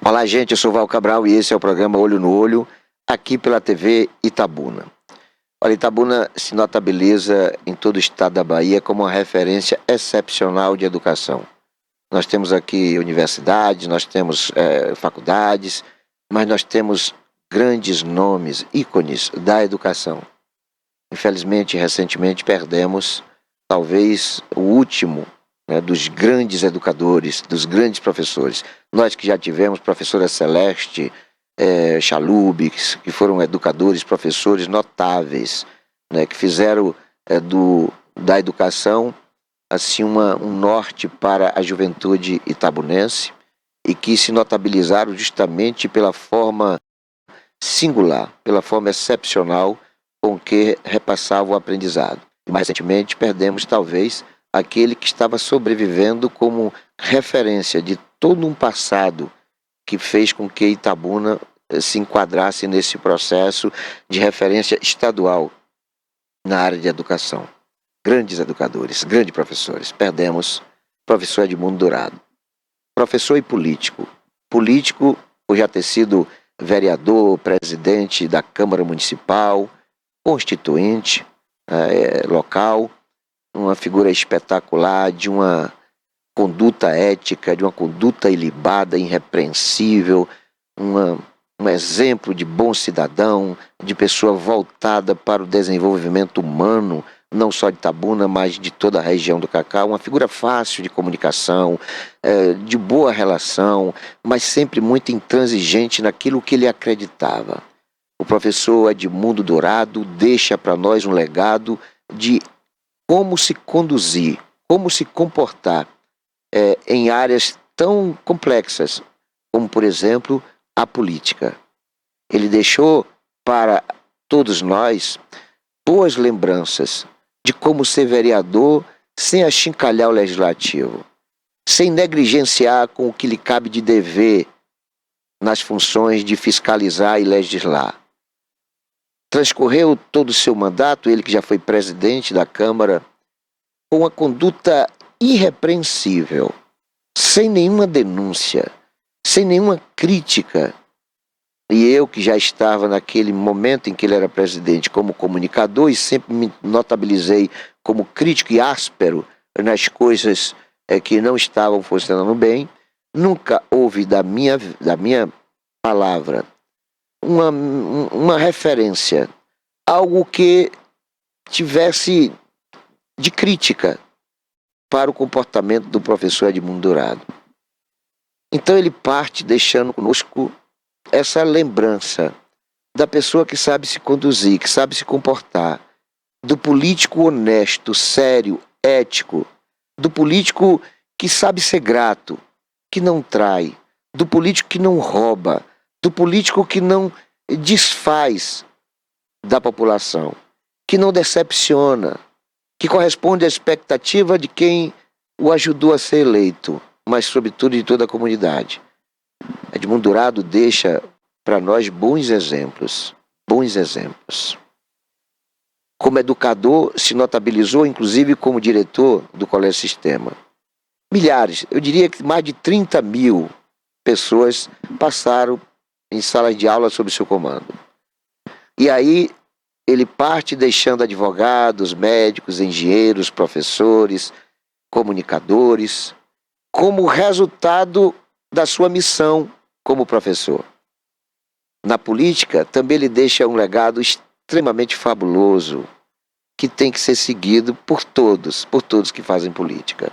Olá, gente, eu sou Val Cabral e esse é o programa Olho no Olho, aqui pela TV Itabuna. Olha, Itabuna se notabiliza em todo o estado da Bahia como uma referência excepcional de educação. Nós temos aqui universidades, nós temos faculdades, mas nós temos grandes nomes, ícones da educação. Infelizmente, recentemente perdemos talvez o último, né, dos grandes educadores, dos grandes professores. Nós que já tivemos professora Celeste Chalub, que foram educadores, professores notáveis, né, que fizeram da educação assim um norte para a juventude itabunense e que se notabilizaram justamente pela forma singular, pela forma excepcional com que repassavam o aprendizado. E mais recentemente perdemos talvez aquele que estava sobrevivendo como referência de todo um passado que fez com que Itabuna se enquadrasse nesse processo de referência estadual na área de educação. Grandes educadores, grandes professores. Perdemos o professor Edmundo Dourado. Professor e político. Político por já ter sido vereador, presidente da Câmara Municipal, constituinte local, uma figura espetacular, de uma conduta ética, de uma conduta ilibada, irrepreensível, um exemplo de bom cidadão, de pessoa voltada para o desenvolvimento humano, não só de Itabuna, mas de toda a região do Cacau, uma figura fácil de comunicação, de boa relação, mas sempre muito intransigente naquilo que ele acreditava. O professor Edmundo Dourado deixa para nós um legado de como se conduzir, como se comportar em áreas tão complexas, como, por exemplo, a política. Ele deixou para todos nós boas lembranças de como ser vereador sem achincalhar o legislativo, sem negligenciar com o que lhe cabe de dever nas funções de fiscalizar e legislar. Transcorreu todo o seu mandato, ele que já foi presidente da Câmara, com uma conduta irrepreensível, sem nenhuma denúncia, sem nenhuma crítica. E eu que já estava naquele momento em que ele era presidente como comunicador e sempre me notabilizei como crítico e áspero nas coisas que não estavam funcionando bem, nunca houve da minha palavra uma referência, algo que tivesse de crítica para o comportamento do professor Edmundo Dourado. Então ele parte deixando conosco essa lembrança da pessoa que sabe se conduzir, que sabe se comportar, do político honesto, sério, ético, do político que sabe ser grato, que não trai, do político que não rouba, do político que não desfaz da população, que não decepciona, que corresponde à expectativa de quem o ajudou a ser eleito, mas sobretudo de toda a comunidade. Edmundo Dourado deixa para nós bons exemplos. Como educador, se notabilizou inclusive como diretor do Colégio Sistema. Milhares, eu diria que mais de 30 mil pessoas passaram em salas de aula sob seu comando. E aí ele parte deixando advogados, médicos, engenheiros, professores, comunicadores, como resultado da sua missão como professor. Na política, também ele deixa um legado extremamente fabuloso, que tem que ser seguido por todos que fazem política.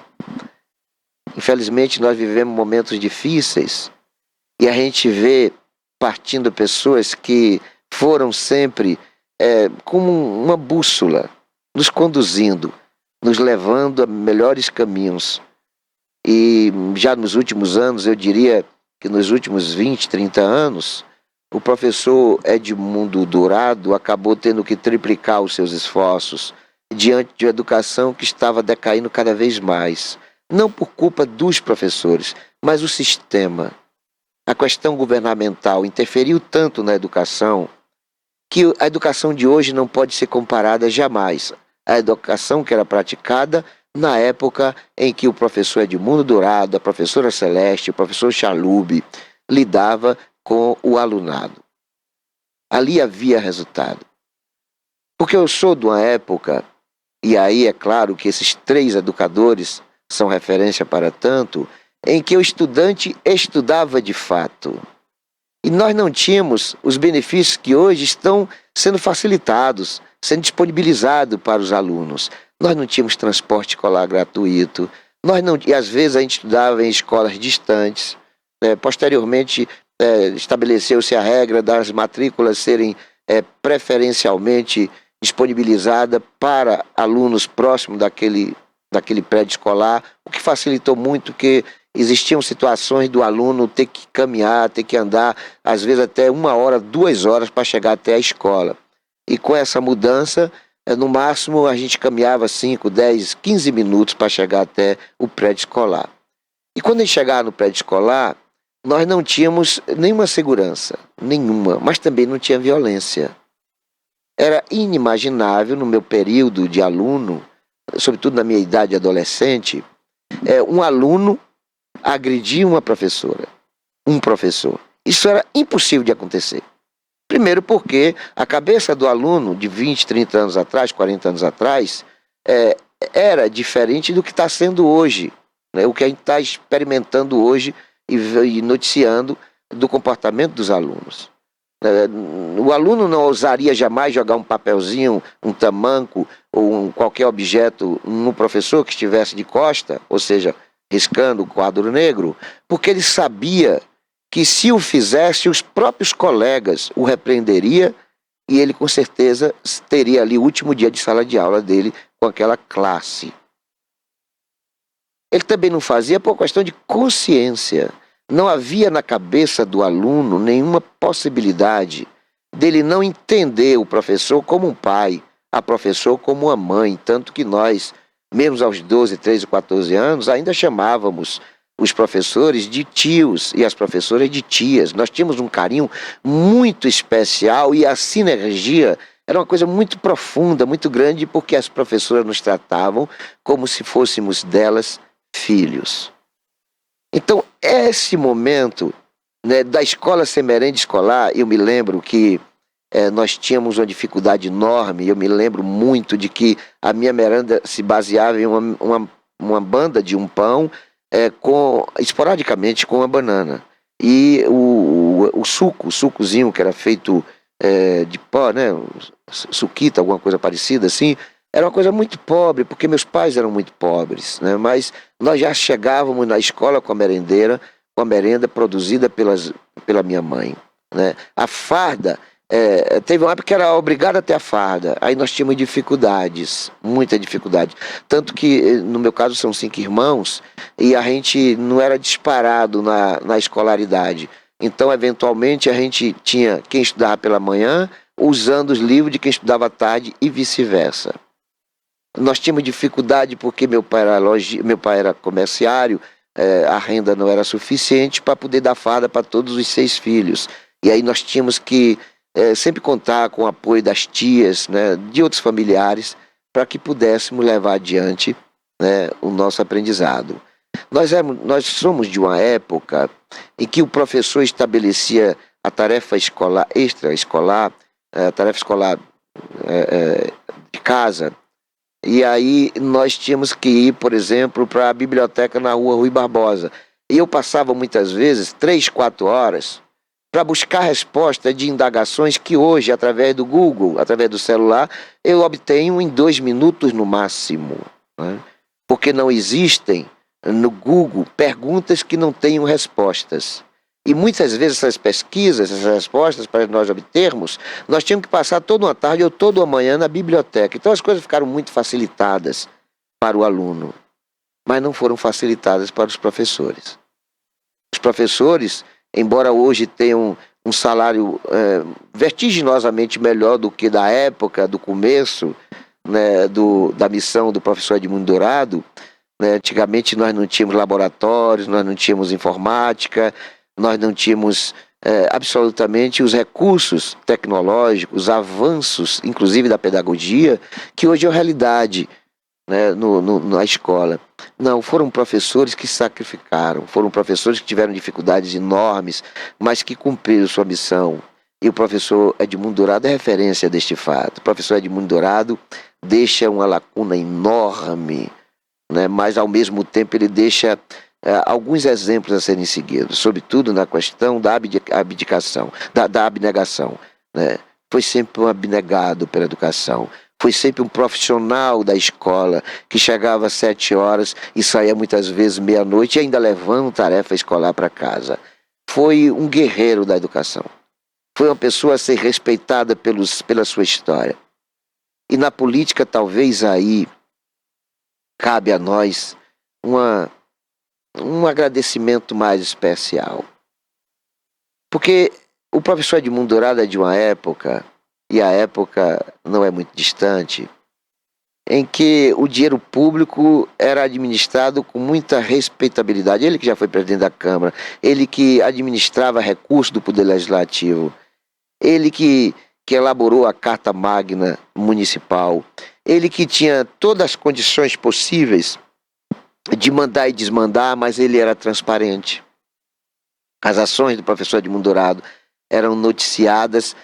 Infelizmente, nós vivemos momentos difíceis e a gente vê partindo pessoas que foram sempre como uma bússola, nos conduzindo, nos levando a melhores caminhos. E já nos últimos anos, eu diria que nos últimos 20, 30 anos, o professor Edmundo Dourado acabou tendo que triplicar os seus esforços diante de uma educação que estava decaindo cada vez mais. Não por culpa dos professores, mas o sistema. A questão governamental interferiu tanto na educação que a educação de hoje não pode ser comparada jamais à educação que era praticada na época em que o professor Edmundo Dourado, a professora Celeste, o professor Chalub lidava com o alunado. Ali havia resultado. Porque eu sou de uma época, e aí é claro que esses 3 educadores são referência para tanto, em que o estudante estudava de fato. E nós não tínhamos os benefícios que hoje estão sendo facilitados, sendo disponibilizados para os alunos. Nós não tínhamos transporte escolar gratuito, e às vezes a gente estudava em escolas distantes. Posteriormente, estabeleceu-se a regra das matrículas serem preferencialmente disponibilizadas para alunos próximos daquele prédio escolar, o que facilitou muito, que existiam situações do aluno ter que caminhar, ter que andar, às vezes até 1 hora, 2 horas para chegar até a escola. E com essa mudança, no máximo a gente caminhava 5, 10, 15 minutos para chegar até o prédio escolar. E quando a gente chegava no prédio escolar, nós não tínhamos nenhuma segurança, nenhuma, mas também não tinha violência. Era inimaginável no meu período de aluno, sobretudo na minha idade adolescente, um aluno agredir uma professora, um professor. Isso era impossível de acontecer. Primeiro porque a cabeça do aluno de 20, 30 anos atrás, 40 anos atrás, era diferente do que está sendo hoje, né? O que a gente está experimentando hoje e noticiando do comportamento dos alunos. O aluno não ousaria jamais jogar um papelzinho, um tamanco ou qualquer objeto no professor que estivesse de costa, ou seja, riscando o quadro negro, porque ele sabia que se o fizesse, os próprios colegas o repreenderiam e ele com certeza teria ali o último dia de sala de aula dele com aquela classe. Ele também não fazia por questão de consciência. Não havia na cabeça do aluno nenhuma possibilidade dele não entender o professor como um pai, a professor como uma mãe, tanto que nós, mesmo aos 12, 13, 14 anos, ainda chamávamos os professores de tios e as professoras de tias. Nós tínhamos um carinho muito especial e a sinergia era uma coisa muito profunda, muito grande, porque as professoras nos tratavam como se fôssemos delas filhos. Então, esse momento, né, da escola ser merenda escolar, eu me lembro que nós tínhamos uma dificuldade enorme. Eu me lembro muito de que a minha merenda se baseava em uma banda de um pão esporadicamente com uma banana. E o sucozinho que era feito de pó, né, suquita, alguma coisa parecida assim, era uma coisa muito pobre, porque meus pais eram muito pobres, né? Mas nós já chegávamos na escola com a merendeira, com a merenda produzida pela minha mãe, né? A farda, teve uma época que era obrigada a ter a farda, aí nós tínhamos dificuldades, muita dificuldade. Tanto que, no meu caso, são 5 irmãos, e a gente não era disparado na escolaridade. Então, eventualmente, a gente tinha quem estudava pela manhã, usando os livros de quem estudava à tarde e vice-versa. Nós tínhamos dificuldade porque meu pai era comerciário, a renda não era suficiente para poder dar farda para todos os 6 filhos. E aí nós tínhamos que sempre contar com o apoio das tias, né, de outros familiares, para que pudéssemos levar adiante, né, o nosso aprendizado. Nós somos de uma época em que o professor estabelecia a tarefa escolar, extraescolar, a tarefa escolar de casa. E aí nós tínhamos que ir, por exemplo, para a biblioteca na rua Rui Barbosa. E eu passava muitas vezes 3, 4 horas para buscar resposta de indagações que hoje, através do Google, através do celular, eu obtenho em 2 minutos no máximo, né? Porque não existem no Google perguntas que não tenham respostas. E muitas vezes essas pesquisas, essas respostas, para nós obtermos, nós tínhamos que passar toda uma tarde ou toda uma manhã na biblioteca. Então as coisas ficaram muito facilitadas para o aluno, mas não foram facilitadas para os professores. Os professores, embora hoje tenham um salário vertiginosamente melhor do que da época, do começo, né, da missão do professor Edmundo Dourado, né, antigamente nós não tínhamos laboratórios, nós não tínhamos informática, nós não tínhamos absolutamente os recursos tecnológicos, avanços, inclusive da pedagogia, que hoje é uma realidade. né, na escola. Não, foram professores que sacrificaram, foram professores que tiveram dificuldades enormes, mas que cumpriram sua missão. E o professor Edmundo Dourado é referência deste fato. O professor Edmundo Dourado deixa uma lacuna enorme, né, mas ao mesmo tempo ele deixa alguns exemplos a serem seguidos, sobretudo na questão da abdicação, da abnegação, né? Foi sempre um abnegado pela educação. Foi sempre um profissional da escola que chegava às 7 horas e saía muitas vezes meia-noite e ainda levando tarefa escolar para casa. Foi um guerreiro da educação. Foi uma pessoa a ser respeitada pela sua história. E na política, talvez aí cabe a nós um agradecimento mais especial. Porque o professor Edmundo Dourado é de uma época, e a época não é muito distante, em que o dinheiro público era administrado com muita respeitabilidade. Ele que já foi presidente da Câmara, ele que administrava recursos do Poder Legislativo, ele que elaborou a Carta Magna Municipal, ele que tinha todas as condições possíveis de mandar e desmandar, mas ele era transparente. As ações do professor Edmundo Dourado eram noticiadas,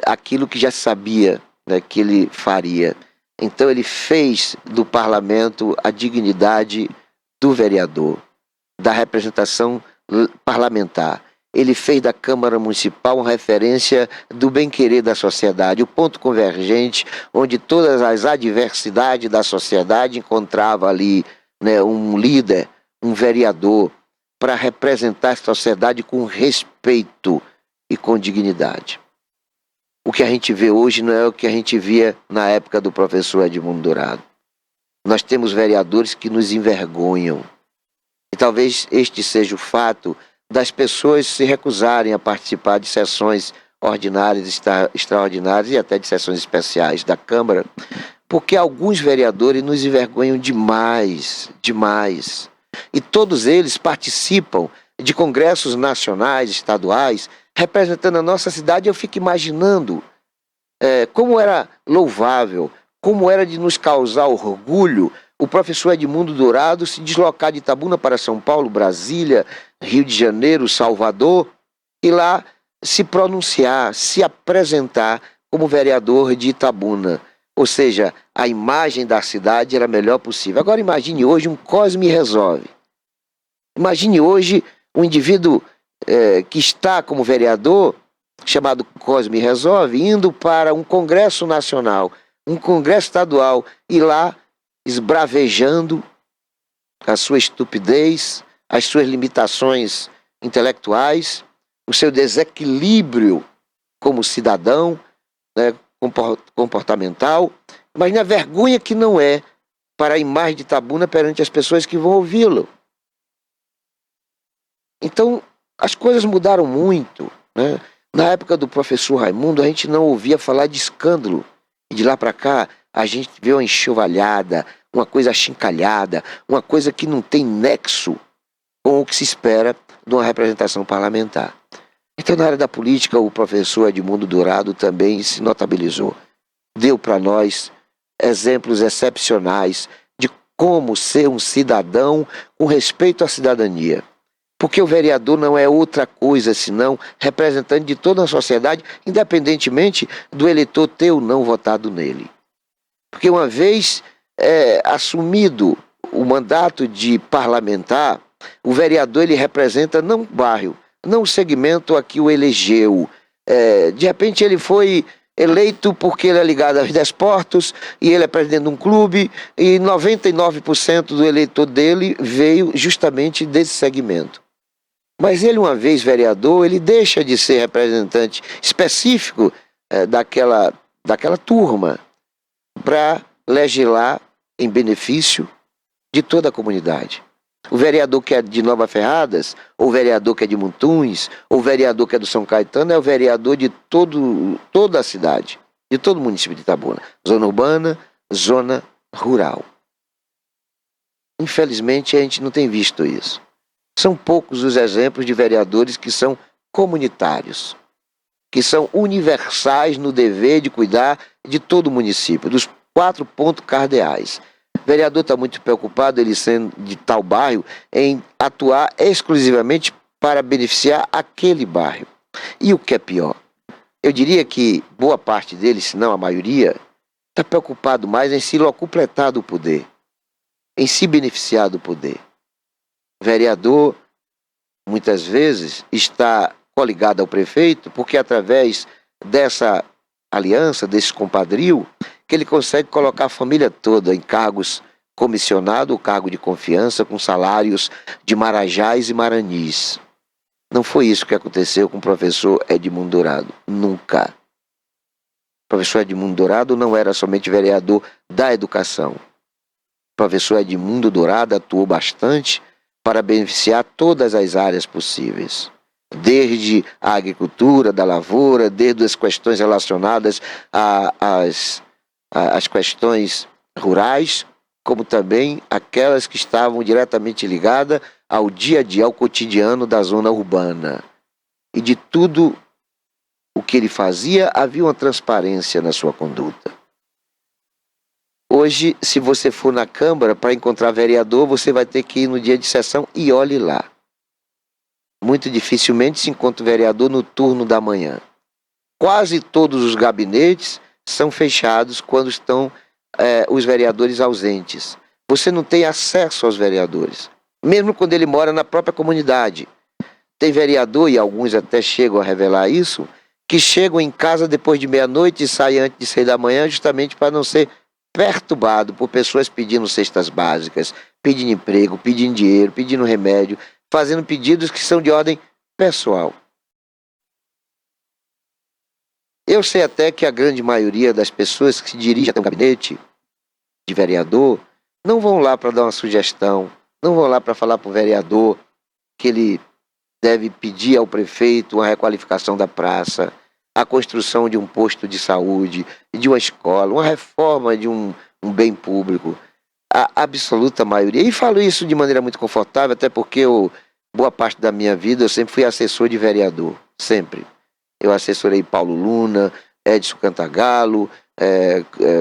aquilo que já sabia, né, que ele faria. Então ele fez do parlamento a dignidade do vereador, da representação parlamentar. Ele fez da Câmara Municipal uma referência do bem-querer da sociedade, o ponto convergente, onde todas as adversidades da sociedade encontrava ali, né, um líder, um vereador, para representar a sociedade com respeito e com dignidade. O que a gente vê hoje não é o que a gente via na época do professor Edmundo Dourado. Nós temos vereadores que nos envergonham. E talvez este seja o fato das pessoas se recusarem a participar de sessões ordinárias, extraordinárias e até de sessões especiais da Câmara, porque alguns vereadores nos envergonham demais, demais. E todos eles participam de congressos nacionais, estaduais, representando a nossa cidade. Eu fico imaginando como era louvável, como era de nos causar orgulho o professor Edmundo Dourado se deslocar de Itabuna para São Paulo, Brasília, Rio de Janeiro, Salvador, e lá se pronunciar, se apresentar como vereador de Itabuna. Ou seja, a imagem da cidade era a melhor possível. Agora imagine hoje um Cosme Resolve. Imagine hoje um indivíduo que está como vereador, chamado Cosme Resolve, indo para um congresso nacional, um congresso estadual, e lá esbravejando a sua estupidez, as suas limitações intelectuais, o seu desequilíbrio como cidadão, né, comportamental. Imagina a vergonha que não é para a imagem de Itabuna perante as pessoas que vão ouvi-lo. Então, as coisas mudaram muito, né? Na época do professor Raimundo, a gente não ouvia falar de escândalo. E de lá para cá, a gente vê uma enxovalhada, uma coisa achincalhada, uma coisa que não tem nexo com o que se espera de uma representação parlamentar. Então, na área da política, o professor Edmundo Dourado também se notabilizou. Deu para nós exemplos excepcionais de como ser um cidadão com respeito à cidadania. Porque o vereador não é outra coisa senão representante de toda a sociedade, independentemente do eleitor ter ou não votado nele. Porque uma vez assumido o mandato de parlamentar, o vereador ele representa não o bairro, não o segmento a que o elegeu. De repente ele foi eleito porque ele é ligado aos desportos e ele é presidente de um clube e 99% do eleitor dele veio justamente desse segmento. Mas ele, uma vez vereador, ele deixa de ser representante específico daquela turma para legislar em benefício de toda a comunidade. O vereador que é de Nova Ferradas, ou o vereador que é de Montuns, ou o vereador que é do São Caetano, é o vereador de toda a cidade, de todo o município de Itabuna. Zona urbana, zona rural. Infelizmente, a gente não tem visto isso. São poucos os exemplos de vereadores que são comunitários, que são universais no dever de cuidar de todo o município, dos 4 pontos cardeais. O vereador está muito preocupado, ele sendo de tal bairro, em atuar exclusivamente para beneficiar aquele bairro. E o que é pior? Eu diria que boa parte deles, se não a maioria, está preocupado mais em se locupletar do poder, em se beneficiar do poder. O vereador, muitas vezes, está coligado ao prefeito, porque através dessa aliança, desse compadrio, que ele consegue colocar a família toda em cargos comissionados, cargo de confiança, com salários de marajás e maranis. Não foi isso que aconteceu com o professor Edmundo Dourado. Nunca. O professor Edmundo Dourado não era somente vereador da educação. O professor Edmundo Dourado atuou bastante para beneficiar todas as áreas possíveis. Desde a agricultura, da lavoura, desde as questões relacionadas às questões rurais, como também aquelas que estavam diretamente ligadas ao dia a dia, ao cotidiano da zona urbana. E de tudo o que ele fazia, havia uma transparência na sua conduta. Hoje, se você for na Câmara para encontrar vereador, você vai ter que ir no dia de sessão e olhe lá. Muito dificilmente se encontra o vereador no turno da manhã. Quase todos os gabinetes são fechados quando estão os vereadores ausentes. Você não tem acesso aos vereadores, mesmo quando ele mora na própria comunidade. Tem vereador, e alguns até chegam a revelar isso, que chegam em casa depois de meia-noite e saem antes de 6 da manhã, justamente para não ser perturbado por pessoas pedindo cestas básicas, pedindo emprego, pedindo dinheiro, pedindo remédio, fazendo pedidos que são de ordem pessoal. Eu sei até que a grande maioria das pessoas que se dirigem até um gabinete de vereador não vão lá para dar uma sugestão, não vão lá para falar para o vereador que ele deve pedir ao prefeito uma requalificação da praça, a construção de um posto de saúde, de uma escola, uma reforma de um bem público. A absoluta maioria, e falo isso de maneira muito confortável, até porque boa parte da minha vida eu sempre fui assessor de vereador, sempre. Eu assessorei Paulo Luna, Edson Cantagalo,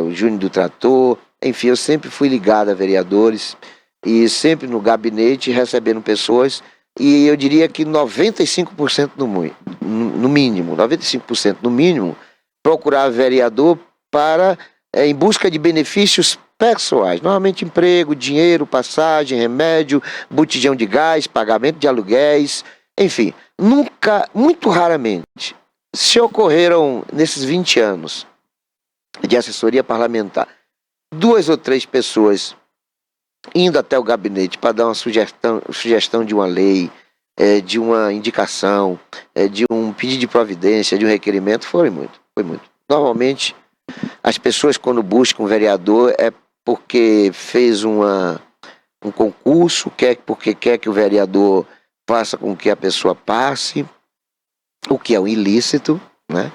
o Júnior do Trator, enfim, eu sempre fui ligado a vereadores e sempre no gabinete recebendo pessoas, e eu diria que 95% no mínimo, 95% no mínimo, procurar vereador para, em busca de benefícios pessoais, normalmente emprego, dinheiro, passagem, remédio, botijão de gás, pagamento de aluguéis, enfim, nunca, muito raramente, se ocorreram nesses 20 anos de assessoria parlamentar, 2 ou 3 pessoas indo até o gabinete para dar uma sugestão de uma lei, de uma indicação, de um pedido de providência, de um requerimento, foi muito. Normalmente, as pessoas quando buscam um vereador é porque fez um concurso, porque quer que o vereador faça com que a pessoa passe, o que é um ilícito, né?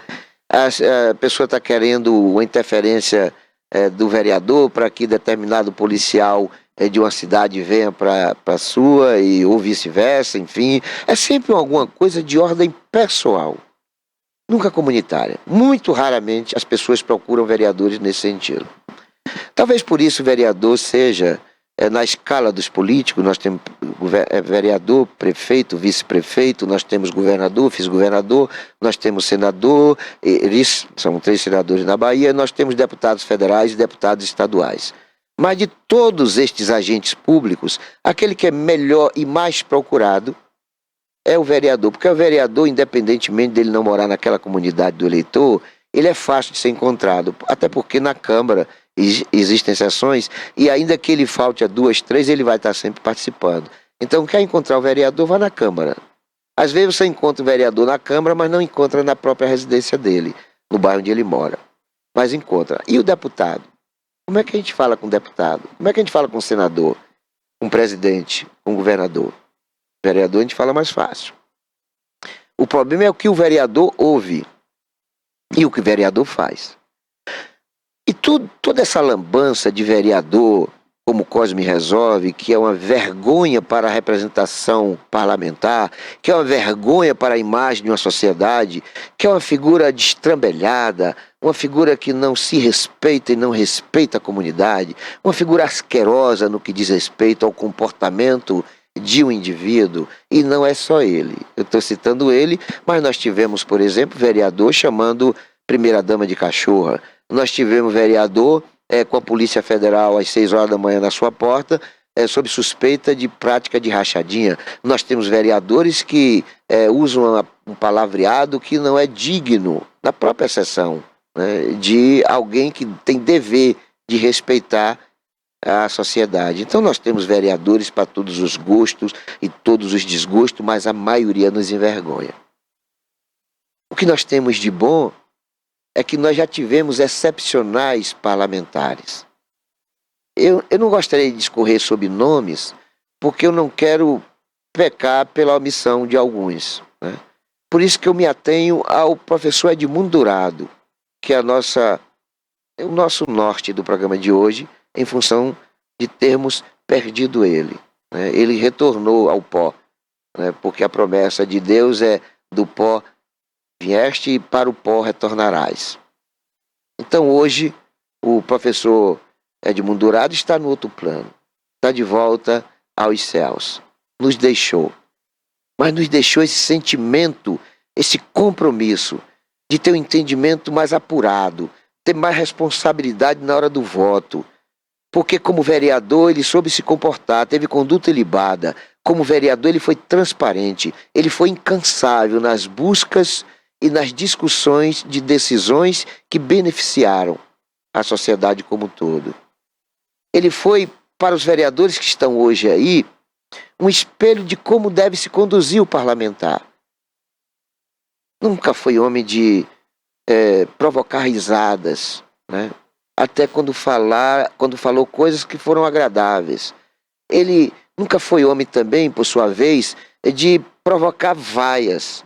A pessoa está querendo uma interferência do vereador para que determinado policial de uma cidade venha para a sua, ou vice-versa, enfim. É sempre alguma coisa de ordem pessoal, nunca comunitária. Muito raramente as pessoas procuram vereadores nesse sentido. Talvez por isso o vereador seja, na escala dos políticos, nós temos vereador, prefeito, vice-prefeito, nós temos governador, vice-governador, nós temos senador, eles são 3 senadores na Bahia, nós temos deputados federais e deputados estaduais. Mas de todos estes agentes públicos, aquele que é melhor e mais procurado é o vereador, porque o vereador, independentemente dele não morar naquela comunidade do eleitor, ele é fácil de ser encontrado, até porque na Câmara existem sessões e ainda que ele falte a 2, 3, ele vai estar sempre participando. Então, quer encontrar o vereador, vá na Câmara. Às vezes você encontra o vereador na Câmara, mas não encontra na própria residência dele, no bairro onde ele mora. Mas encontra. E o deputado? Como é que a gente fala com o deputado? Como é que a gente fala com o senador, com o presidente, com o governador? O vereador a gente fala mais fácil. O problema é o que o vereador ouve e o que o vereador faz. E toda essa lambança de vereador como Cosme resolve, que é uma vergonha para a representação parlamentar, que é uma vergonha para a imagem de uma sociedade, que é uma figura destrambelhada, uma figura que não se respeita e não respeita a comunidade, uma figura asquerosa no que diz respeito ao comportamento de um indivíduo, e não é só ele. Eu estou citando ele, mas nós tivemos, por exemplo, vereador chamando primeira-dama de cachorra, nós tivemos vereador com a Polícia Federal às 6 horas da manhã na sua porta, sob suspeita de prática de rachadinha. Nós temos vereadores que usam um palavreado que não é digno, na própria sessão, né, de alguém que tem dever de respeitar a sociedade. Então nós temos vereadores para todos os gostos e todos os desgostos, mas a maioria nos envergonha. O que nós temos de bom é que nós já tivemos excepcionais parlamentares. Eu não gostaria de discorrer sobre nomes, porque eu não quero pecar pela omissão de alguns, né? Por isso que eu me atenho ao professor Edmundo Dourado, que é o nosso norte do programa de hoje, em função de termos perdido ele, né? Ele retornou ao pó, né? Porque a promessa de Deus é: do pó vieste e para o pó retornarás. Então hoje o professor Edmundo Dourado está no outro plano, está de volta aos céus, nos deixou, mas nos deixou esse sentimento, esse compromisso de ter um entendimento mais apurado, ter mais responsabilidade na hora do voto, porque como vereador ele soube se comportar, teve conduta ilibada, como vereador ele foi transparente, ele foi incansável nas buscas e nas discussões de decisões que beneficiaram a sociedade como um todo. Ele foi, para os vereadores que estão hoje aí, um espelho de como deve se conduzir o parlamentar. Nunca foi homem de provocar risadas, né? Até quando falou coisas que foram agradáveis. Ele nunca foi homem também, por sua vez, de provocar vaias.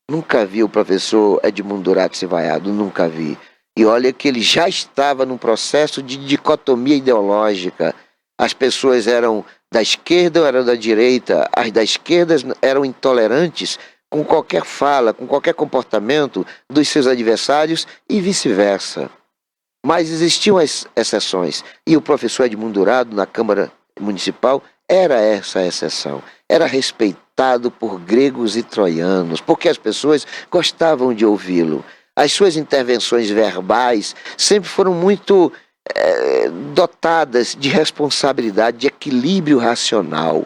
Nunca vi o professor Edmundo Dourado ser vaiado, nunca vi. E olha que ele já estava num processo de dicotomia ideológica. As pessoas eram da esquerda ou eram da direita. As da esquerda eram intolerantes com qualquer fala, com qualquer comportamento dos seus adversários e vice-versa. Mas existiam as exceções. E o professor Edmundo Dourado, na Câmara Municipal, era essa exceção. Era respeitado por gregos e troianos, porque as pessoas gostavam de ouvi-lo. As suas intervenções verbais sempre foram muito dotadas de responsabilidade, de equilíbrio racional.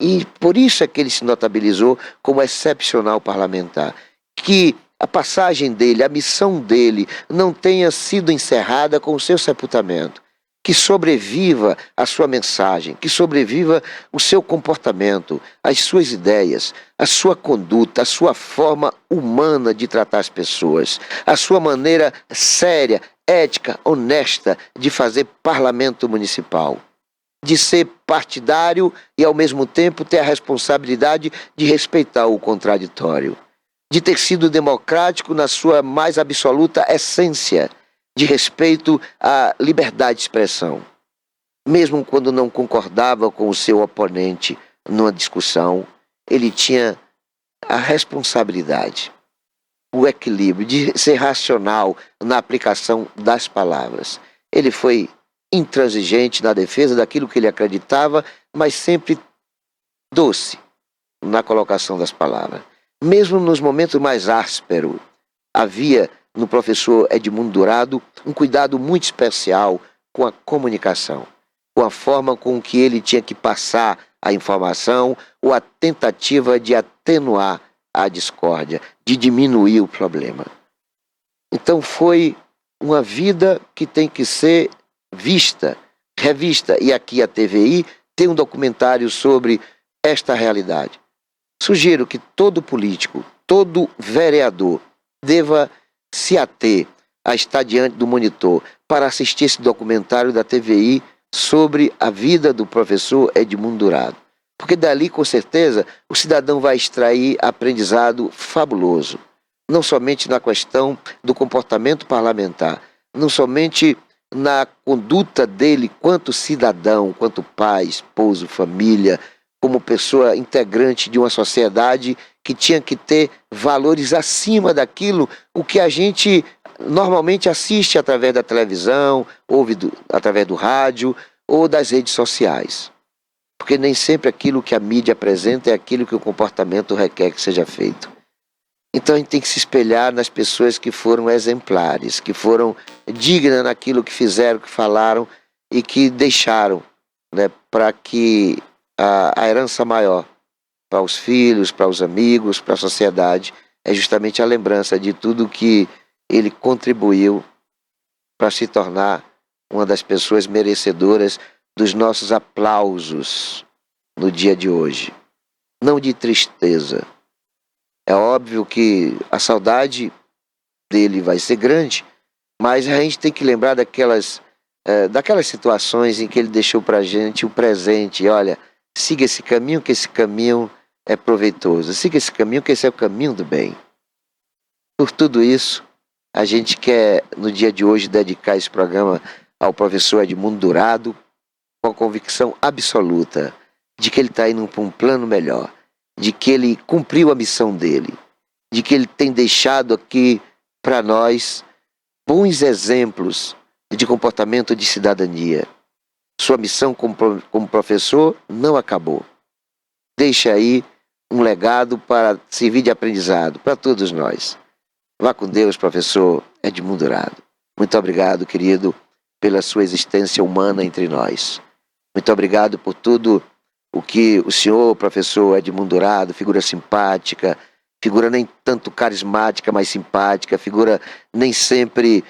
E por isso é que ele se notabilizou como excepcional parlamentar. Que a passagem dele, a missão dele, não tenha sido encerrada com o seu sepultamento. Que sobreviva a sua mensagem, que sobreviva o seu comportamento, as suas ideias, a sua conduta, a sua forma humana de tratar as pessoas, a sua maneira séria, ética, honesta de fazer parlamento municipal. De ser partidário e ao mesmo tempo ter a responsabilidade de respeitar o contraditório. De ter sido democrático na sua mais absoluta essência, de respeito à liberdade de expressão. Mesmo quando não concordava com o seu oponente numa discussão, ele tinha a responsabilidade, o equilíbrio de ser racional na aplicação das palavras. Ele foi intransigente na defesa daquilo que ele acreditava, mas sempre doce na colocação das palavras. Mesmo nos momentos mais ásperos, havia no professor Edmundo Dourado um cuidado muito especial com a comunicação, com a forma com que ele tinha que passar a informação ou a tentativa de atenuar a discórdia, de diminuir o problema. Então foi uma vida que tem que ser vista, revista, e aqui a TVI tem um documentário sobre esta realidade. Sugiro que todo político, todo vereador deva se ater a estar diante do monitor para assistir esse documentário da TVI sobre a vida do professor Edmundo Dourado. Porque dali, com certeza, o cidadão vai extrair aprendizado fabuloso. Não somente na questão do comportamento parlamentar, não somente na conduta dele quanto cidadão, quanto pai, esposo, família, como pessoa integrante de uma sociedade que tinha que ter valores acima daquilo o que a gente normalmente assiste através da televisão, ouve através do rádio ou das redes sociais. Porque nem sempre aquilo que a mídia apresenta é aquilo que o comportamento requer que seja feito. Então a gente tem que se espelhar nas pessoas que foram exemplares, que foram dignas naquilo que fizeram, que falaram e que deixaram, né, para que a herança maior para os filhos, para os amigos, para a sociedade, é justamente a lembrança de tudo que ele contribuiu para se tornar uma das pessoas merecedoras dos nossos aplausos no dia de hoje. Não de tristeza. É óbvio que a saudade dele vai ser grande, mas a gente tem que lembrar daquelas situações em que ele deixou para a gente o presente. Olha, siga esse caminho, que esse caminho é proveitoso. Siga esse caminho, que esse é o caminho do bem. Por tudo isso, a gente quer, no dia de hoje, dedicar esse programa ao professor Edmundo Dourado, com a convicção absoluta de que ele está indo para um plano melhor, de que ele cumpriu a missão dele, de que ele tem deixado aqui para nós bons exemplos de comportamento de cidadania. Sua missão como professor não acabou. Deixa aí um legado para servir de aprendizado para todos nós. Vá com Deus, professor Edmundo Dourado. Muito obrigado, querido, pela sua existência humana entre nós. Muito obrigado por tudo o que o senhor, professor Edmundo Dourado, figura simpática, figura nem tanto carismática, mas simpática, figura nem sempre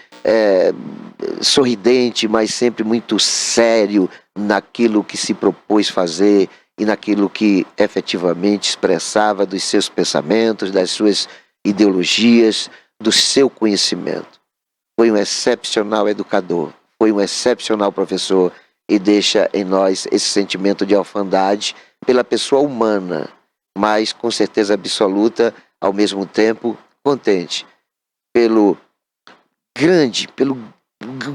sorridente, mas sempre muito sério naquilo que se propôs fazer e naquilo que efetivamente expressava dos seus pensamentos, das suas ideologias, do seu conhecimento. Foi um excepcional educador, foi um excepcional professor e deixa em nós esse sentimento de orfandade pela pessoa humana, mas com certeza absoluta, ao mesmo tempo, contente pelo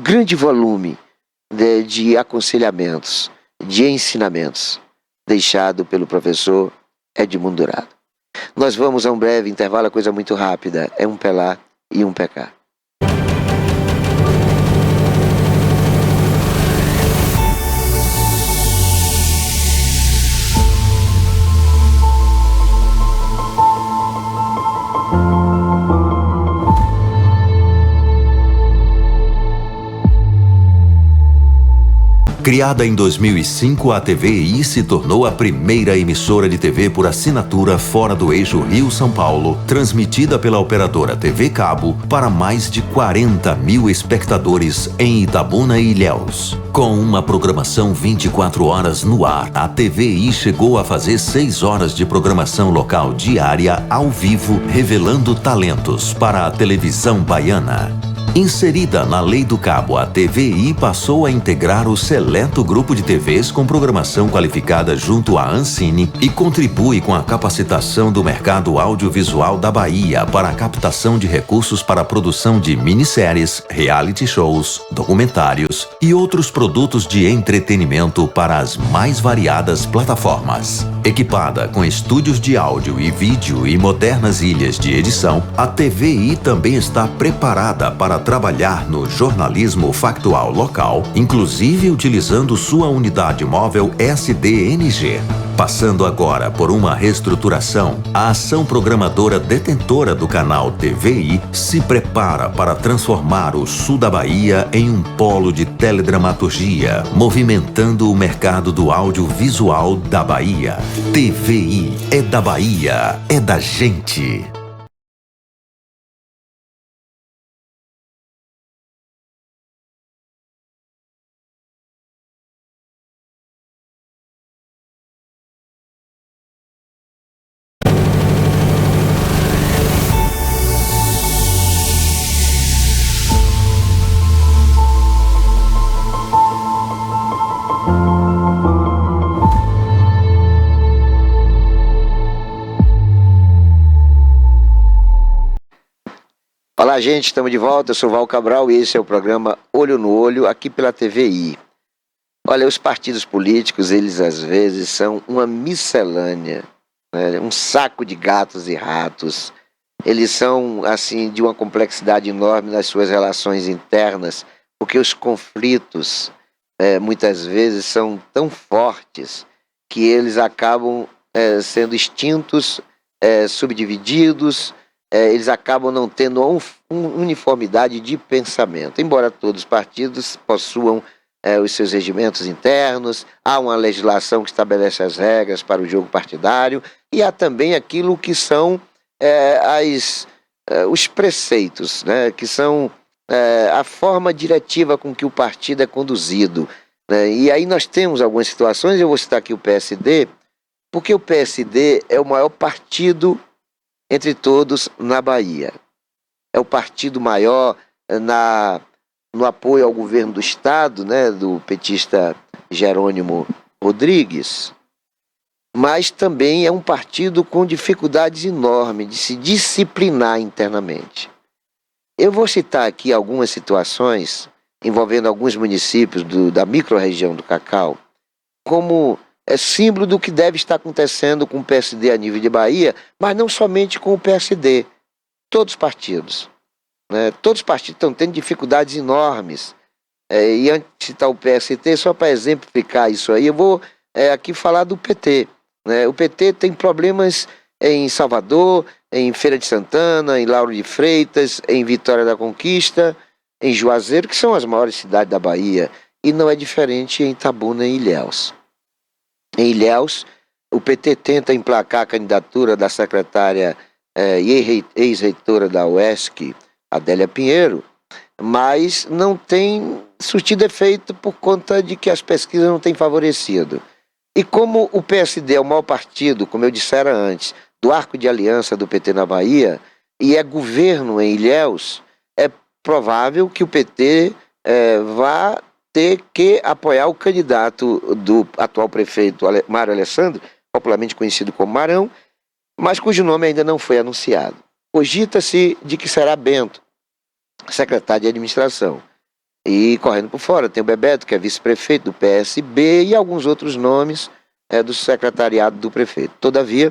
grande volume de aconselhamentos, de ensinamentos deixado pelo professor Edmundo Dourado. Nós vamos a um breve intervalo, coisa muito rápida, é um pé lá e um pé cá. Criada em 2005, a TVI se tornou a primeira emissora de TV por assinatura fora do eixo Rio-São Paulo, transmitida pela operadora TV Cabo para mais de 40 mil espectadores em Itabuna e Ilhéus. Com uma programação 24 horas no ar, a TVI chegou a fazer 6 horas de programação local diária ao vivo, revelando talentos para a televisão baiana. Inserida na Lei do Cabo, a TVI passou a integrar o seleto grupo de TVs com programação qualificada junto à Ancine e contribui com a capacitação do mercado audiovisual da Bahia para a captação de recursos para a produção de minisséries, reality shows, documentários e outros produtos de entretenimento para as mais variadas plataformas. Equipada com estúdios de áudio e vídeo e modernas ilhas de edição, a TVI também está preparada para trabalhar no jornalismo factual local, inclusive utilizando sua unidade móvel SDNG. Passando agora por uma reestruturação, a ação programadora detentora do canal TVI se prepara para transformar o sul da Bahia em um polo de teledramaturgia, movimentando o mercado do audiovisual da Bahia. TVI é da Bahia, é da gente. Olá, gente, estamos de volta. Eu sou Val Cabral e esse é o programa Olho no Olho, aqui pela TVI. Olha, os partidos políticos, eles às vezes são uma miscelânea, né? Um saco de gatos e ratos. Eles são, assim, de uma complexidade enorme nas suas relações internas, porque os conflitos, muitas vezes, são tão fortes que eles acabam sendo extintos, subdivididos, eles acabam não tendo uma uniformidade de pensamento. Embora todos os partidos possuam os seus regimentos internos, há uma legislação que estabelece as regras para o jogo partidário e há também aquilo que são os preceitos, né, que são a forma diretiva com que o partido é conduzido, né? E aí nós temos algumas situações, eu vou citar aqui o PSD, porque o PSD é o maior partido entre todos na Bahia. É o partido maior no apoio ao governo do Estado, né, do petista Jerônimo Rodrigues, mas também é um partido com dificuldades enormes de se disciplinar internamente. Eu vou citar aqui algumas situações envolvendo alguns municípios da microrregião do Cacau, como símbolo do que deve estar acontecendo com o PSD a nível de Bahia, mas não somente com o PSD, todos os partidos. Né? Todos os partidos estão tendo dificuldades enormes. E antes de citar o PST, só para exemplificar isso aí, eu vou aqui falar do PT. Né? O PT tem problemas em Salvador, em Feira de Santana, em Lauro de Freitas, em Vitória da Conquista, em Juazeiro, que são as maiores cidades da Bahia, e não é diferente em Itabuna e Ilhéus. Em Ilhéus, o PT tenta emplacar a candidatura da secretária e ex-reitora da UESC, Adélia Pinheiro, mas não tem surtido efeito por conta de que as pesquisas não têm favorecido. E como o PSD é o maior partido, como eu dissera antes, do arco de aliança do PT na Bahia, e é governo em Ilhéus, é provável que o PT vá ter que apoiar o candidato do atual prefeito Mário Alessandro, popularmente conhecido como Marão, mas cujo nome ainda não foi anunciado. Cogita-se de que será Bento, secretário de administração. E correndo por fora tem o Bebeto, que é vice-prefeito do PSB, e alguns outros nomes do secretariado do prefeito. Todavia,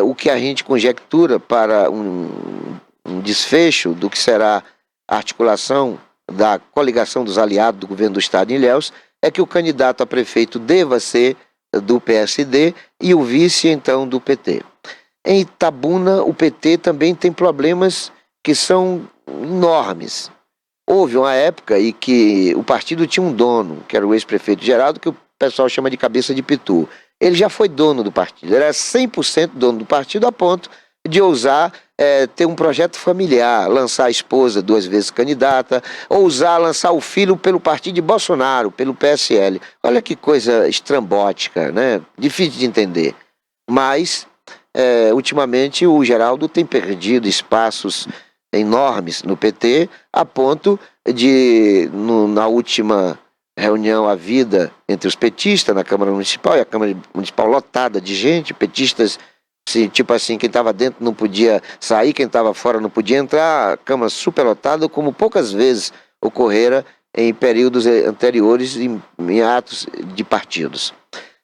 o que a gente conjectura para um desfecho do que será a articulação da coligação dos aliados do governo do Estado em Ilhéus é que o candidato a prefeito deva ser do PSD e o vice, então, do PT. Em Itabuna, o PT também tem problemas que são enormes. Houve uma época em que o partido tinha um dono, que era o ex-prefeito Geraldo, que o pessoal chama de cabeça de pitu. Ele já foi dono do partido, ele era 100% dono do partido, a ponto de ousar ter um projeto familiar, lançar a esposa 2 vezes candidata, ousar lançar o filho pelo partido de Bolsonaro, pelo PSL. Olha que coisa estrambótica, né? Difícil de entender. Mas, ultimamente, o Geraldo tem perdido espaços enormes no PT, a ponto de, na última reunião havida entre os petistas na Câmara Municipal, e a Câmara Municipal lotada de gente, petistas, tipo assim, quem estava dentro não podia sair, quem estava fora não podia entrar, a Câmara superlotada, como poucas vezes ocorrera em períodos anteriores em atos de partidos.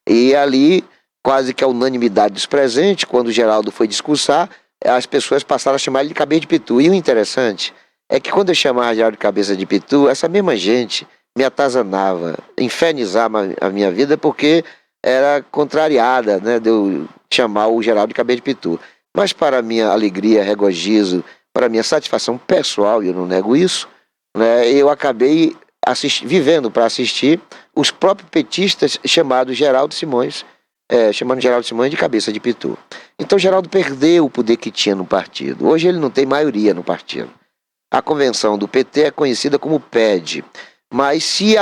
E ali, quase que a unanimidade dos presentes, quando o Geraldo foi discursar, as pessoas passaram a chamar ele de cabeça de pitu. E o interessante é que quando eu chamava Geraldo de cabeça de pitu, essa mesma gente me atazanava, infernizava a minha vida, porque era contrariada, né, de eu chamar o Geraldo de cabeça de pitu. Mas para minha alegria, regozijo, para minha satisfação pessoal, e eu não nego isso, né, eu acabei vivendo para assistir os próprios petistas chamando Geraldo Simões de cabeça de pitu. Então Geraldo perdeu o poder que tinha no partido. Hoje ele não tem maioria no partido. A convenção do PT é conhecida como PED. Mas se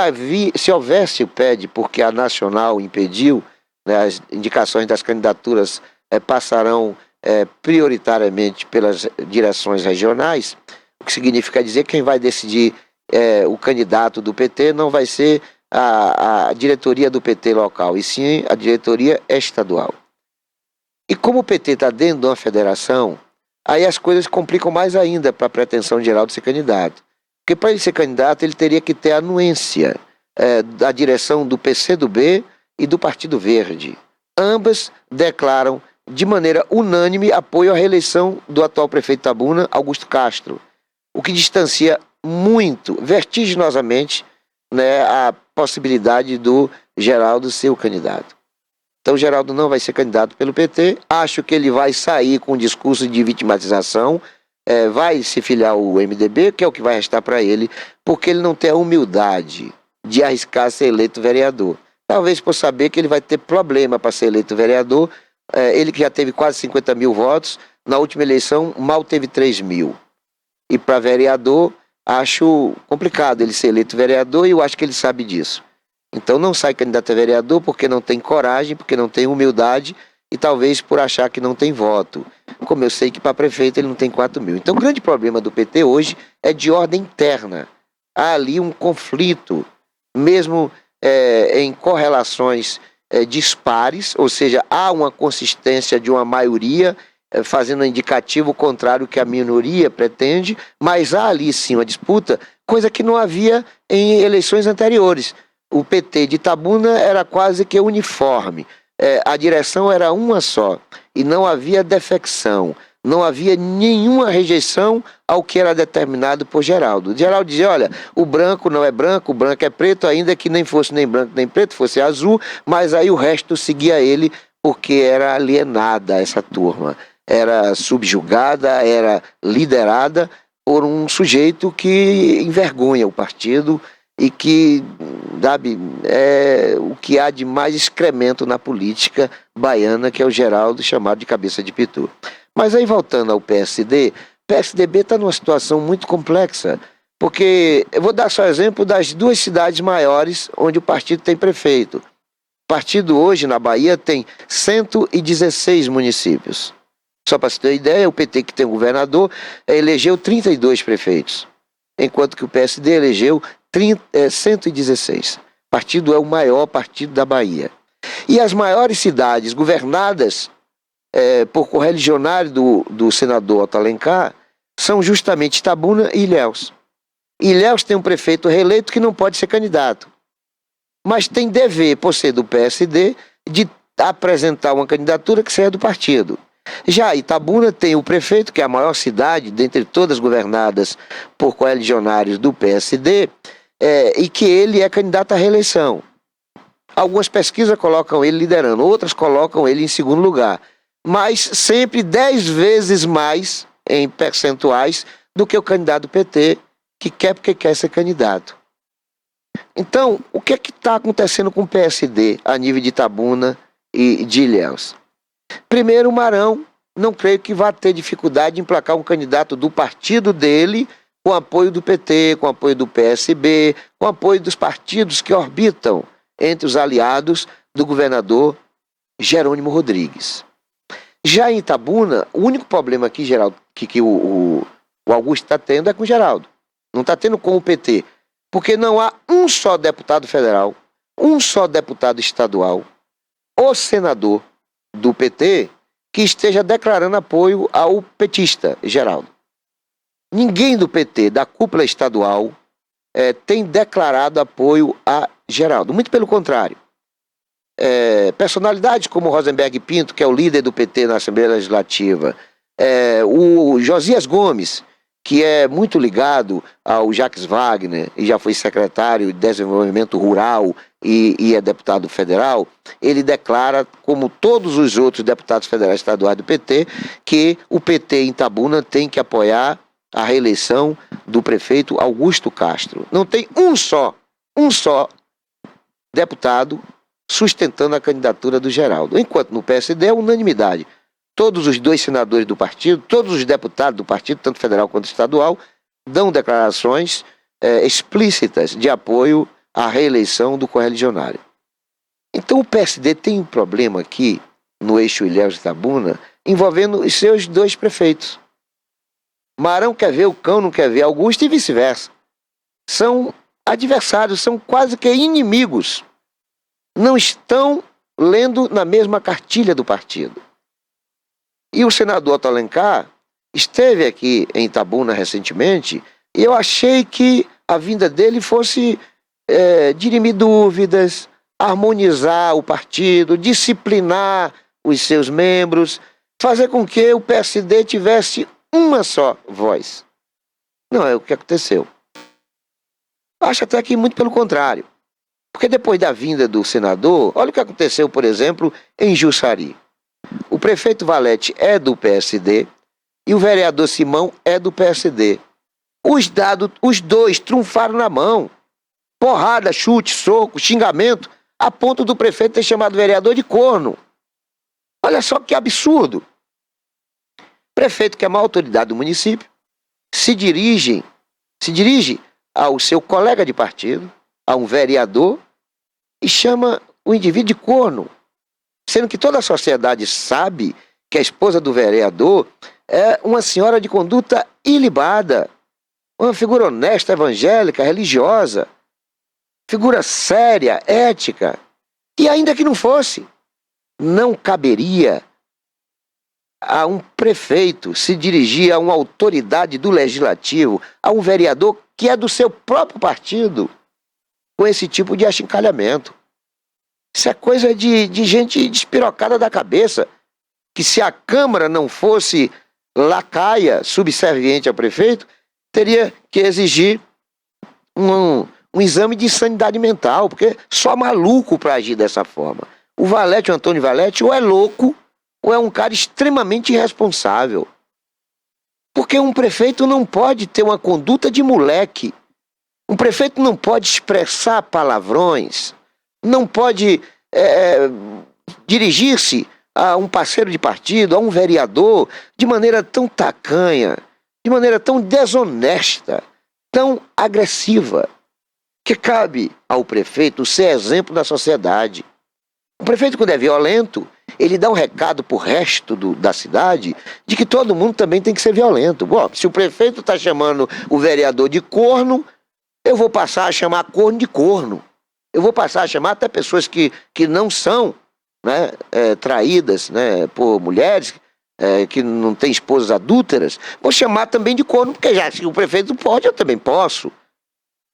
houvesse o PED, porque a Nacional impediu, né, as indicações das candidaturas passarão prioritariamente pelas direções regionais, o que significa dizer que quem vai decidir o candidato do PT não vai ser a diretoria do PT local, e sim a diretoria estadual. E como o PT está dentro de uma federação, aí as coisas complicam mais ainda para a pretensão de Geraldo ser candidato. Porque para ele ser candidato, ele teria que ter a anuência da direção do PCdoB e do Partido Verde. Ambas declaram de maneira unânime apoio à reeleição do atual prefeito de Itabuna, Augusto Castro, o que distancia muito, vertiginosamente, né, a possibilidade do Geraldo ser o candidato. Então o Geraldo não vai ser candidato pelo PT, acho que ele vai sair com um discurso de vitimatização, vai se filiar ao MDB, que é o que vai restar para ele, porque ele não tem a humildade de arriscar ser eleito vereador. Talvez por saber que ele vai ter problema para ser eleito vereador, ele que já teve quase 50 mil votos, na última eleição mal teve 3 mil. E para vereador, acho complicado ele ser eleito vereador e eu acho que ele sabe disso. Então não sai candidato a vereador porque não tem coragem, porque não tem humildade e talvez por achar que não tem voto. Como eu sei que para prefeito ele não tem 4 mil. Então o grande problema do PT hoje é de ordem interna. Há ali um conflito, mesmo em correlações dispares, ou seja, há uma consistência de uma maioria fazendo um indicativo contrário ao que a minoria pretende, mas há ali sim uma disputa, coisa que não havia em eleições anteriores. O PT de Itabuna era quase que uniforme, a direção era uma só, e não havia defecção, não havia nenhuma rejeição ao que era determinado por Geraldo. Geraldo dizia, olha, o branco não é branco, o branco é preto, ainda que nem fosse nem branco nem preto, fosse azul, mas aí o resto seguia ele, porque era alienada essa turma. Era subjugada, era liderada por um sujeito que envergonha o partido e que, sabe, é o que há de mais excremento na política baiana, que é o Geraldo, chamado de cabeça de pitu. Mas aí voltando ao PSD, o PSDB está numa situação muito complexa, porque eu vou dar só exemplo das 2 cidades maiores onde o partido tem prefeito. O partido hoje na Bahia tem 116 municípios. Só para você ter ideia, o PT, que tem um governador, elegeu 32 prefeitos, enquanto que o PSD elegeu 116. O partido é o maior partido da Bahia. E as maiores cidades governadas por correligionário do senador Otto Alencar são justamente Itabuna e Ilhéus. Ilhéus tem um prefeito reeleito que não pode ser candidato, mas tem dever, por ser do PSD, de apresentar uma candidatura que seja do partido. Já Itabuna tem o prefeito, que é a maior cidade, dentre todas governadas por coalicionários do PSD, e que ele é candidato à reeleição. Algumas pesquisas colocam ele liderando, outras colocam ele em segundo lugar, mas sempre 10 vezes mais em percentuais do que o candidato do PT, que quer porque quer ser candidato. Então, o que é que está acontecendo com o PSD a nível de Itabuna e de Ilhéus? Primeiro, o Marão, não creio que vá ter dificuldade em emplacar um candidato do partido dele, com apoio do PT, com apoio do PSB, com apoio dos partidos que orbitam entre os aliados do governador Jerônimo Rodrigues. Já em Itabuna, o único problema aqui, Geraldo, que o Augusto está tendo é com o Geraldo. Não está tendo com o PT. Porque não há um só deputado federal, um só deputado estadual ou senador do PT que esteja declarando apoio ao petista, Geraldo. Ninguém do PT, da cúpula estadual, tem declarado apoio a Geraldo. Muito pelo contrário. Personalidades como Rosenberg Pinto, que é o líder do PT na Assembleia Legislativa, o Josias Gomes, que é muito ligado ao Jacques Wagner, e já foi secretário de Desenvolvimento Rural e é deputado federal, ele declara, como todos os outros deputados federais estaduais do PT, que o PT em Itabuna tem que apoiar a reeleição do prefeito Augusto Castro. Não tem um só deputado sustentando a candidatura do Geraldo. Enquanto no PSD é unanimidade. Todos os 2 senadores do partido, todos os deputados do partido, tanto federal quanto estadual, dão declarações explícitas de apoio à reeleição do correligionário. Então o PSD tem um problema aqui, no eixo Ilhéus e Itabuna, envolvendo os seus 2 prefeitos. Marão quer ver o cão, não quer ver Augusto e vice-versa. São adversários, são quase que inimigos. Não estão lendo na mesma cartilha do partido. E o senador Otto Alencar esteve aqui em Itabuna recentemente e eu achei que a vinda dele fosse dirimir dúvidas, harmonizar o partido, disciplinar os seus membros, fazer com que o PSD tivesse uma só voz. Não é o que aconteceu. Acho até que muito pelo contrário. Porque depois da vinda do senador, olha o que aconteceu, por exemplo, em Jussari. O prefeito Valete é do PSD e o vereador Simão é do PSD. Os dois trunfaram na mão. Porrada, chute, soco, xingamento, a ponto do prefeito ter chamado o vereador de corno. Olha só que absurdo. Prefeito, que é a maior autoridade do município, se dirige ao seu colega de partido, a um vereador, e chama o indivíduo de corno, sendo que toda a sociedade sabe que a esposa do vereador é uma senhora de conduta ilibada, uma figura honesta, evangélica, religiosa, figura séria, ética. E ainda que não fosse, não caberia a um prefeito se dirigir a uma autoridade do legislativo, a um vereador que é do seu próprio partido, com esse tipo de achincalhamento. Isso é coisa de gente despirocada da cabeça, que se a Câmara não fosse lacaia, subserviente ao prefeito, teria que exigir um exame de sanidade mental, porque só maluco para agir dessa forma. O Valete, o Antônio Valete, ou é louco, ou é um cara extremamente irresponsável. Porque um prefeito não pode ter uma conduta de moleque. Um prefeito não pode expressar palavrões, não pode dirigir-se a um parceiro de partido, a um vereador, de maneira tão tacanha, de maneira tão desonesta, tão agressiva, que cabe ao prefeito ser exemplo da sociedade. O prefeito, quando é violento, ele dá um recado para o resto da cidade de que todo mundo também tem que ser violento. Bom, se o prefeito está chamando o vereador de corno, eu vou passar a chamar corno de corno. Eu vou passar a chamar até pessoas que não são, né, traídas, né, por mulheres, que não têm esposas adúlteras. Vou chamar também de corno, porque já se o prefeito pode, eu também posso.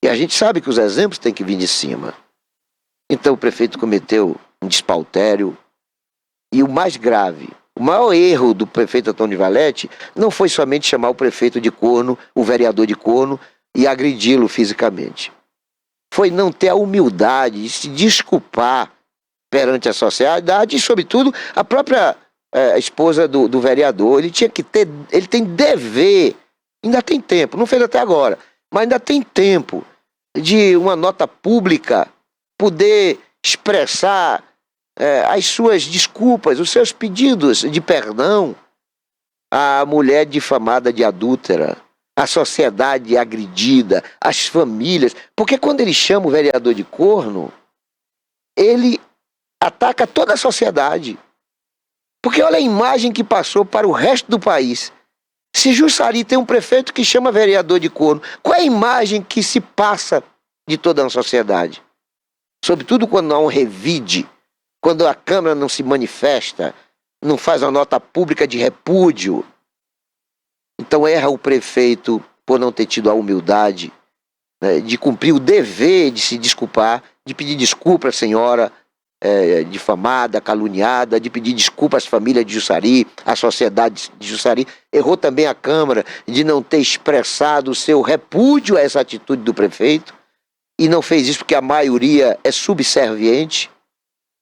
E a gente sabe que os exemplos têm que vir de cima. Então o prefeito cometeu um despautério. E o mais grave, o maior erro do prefeito Antônio Valete não foi somente chamar o prefeito de corno, o vereador de corno, e agredi-lo fisicamente. Foi não ter a humildade de se desculpar perante a sociedade e, sobretudo, a própria esposa do vereador. Ele tem dever, ainda tem tempo, não fez até agora, mas ainda tem tempo de uma nota pública poder expressar as suas desculpas, os seus pedidos de perdão à mulher difamada de adúltera, à sociedade agredida, às famílias. Porque quando ele chama o vereador de corno, ele ataca toda a sociedade. Porque olha a imagem que passou para o resto do país. Se Jussari tem um prefeito que chama vereador de corno, qual é a imagem que se passa de toda a sociedade? Sobretudo quando há um revide, quando a Câmara não se manifesta, não faz uma nota pública de repúdio. Então erra o prefeito por não ter tido a humildade, né, de cumprir o dever de se desculpar, de pedir desculpa à senhora difamada, caluniada, de pedir desculpa às famílias de Jussari, à sociedade de Jussari. Errou também a Câmara de não ter expressado o seu repúdio a essa atitude do prefeito, e não fez isso porque a maioria é subserviente,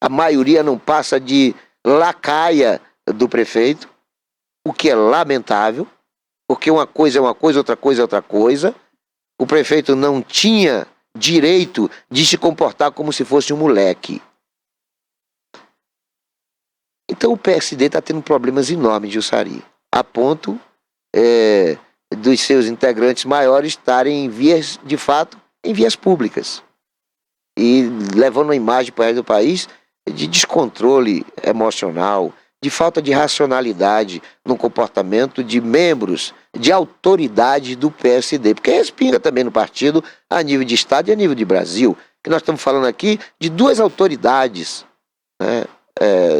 a maioria não passa de lacaia do prefeito, o que é lamentável, porque uma coisa é uma coisa, outra coisa é outra coisa. O prefeito não tinha direito de se comportar como se fosse um moleque. Então o PSD está tendo problemas enormes de Jussari, a ponto dos seus integrantes maiores estarem em vias, de fato, em vias públicas, e levando uma imagem para o resto do país de descontrole emocional, de falta de racionalidade no comportamento de membros de autoridade do PSD, porque respinga também no partido a nível de Estado e a nível de Brasil, que nós estamos falando aqui de duas autoridades, né,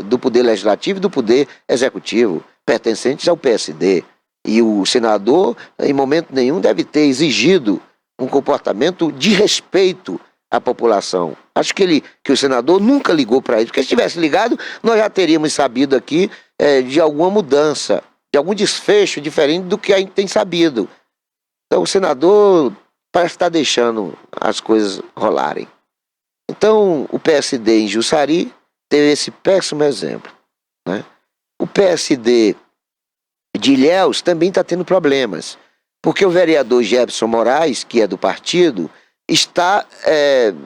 do Poder Legislativo e do Poder Executivo, pertencentes ao PSD. E o senador, em momento nenhum, deve ter exigido um comportamento de respeito à população. Acho que o senador nunca ligou para isso, porque se tivesse ligado, nós já teríamos sabido aqui de alguma mudança, de algum desfecho diferente do que a gente tem sabido. Então o senador parece estar deixando as coisas rolarem. Então o PSD em Jussari teve esse péssimo exemplo, né? O PSD de Ilhéus também está tendo problemas, porque o vereador Jefferson Moraes, que é do partido, está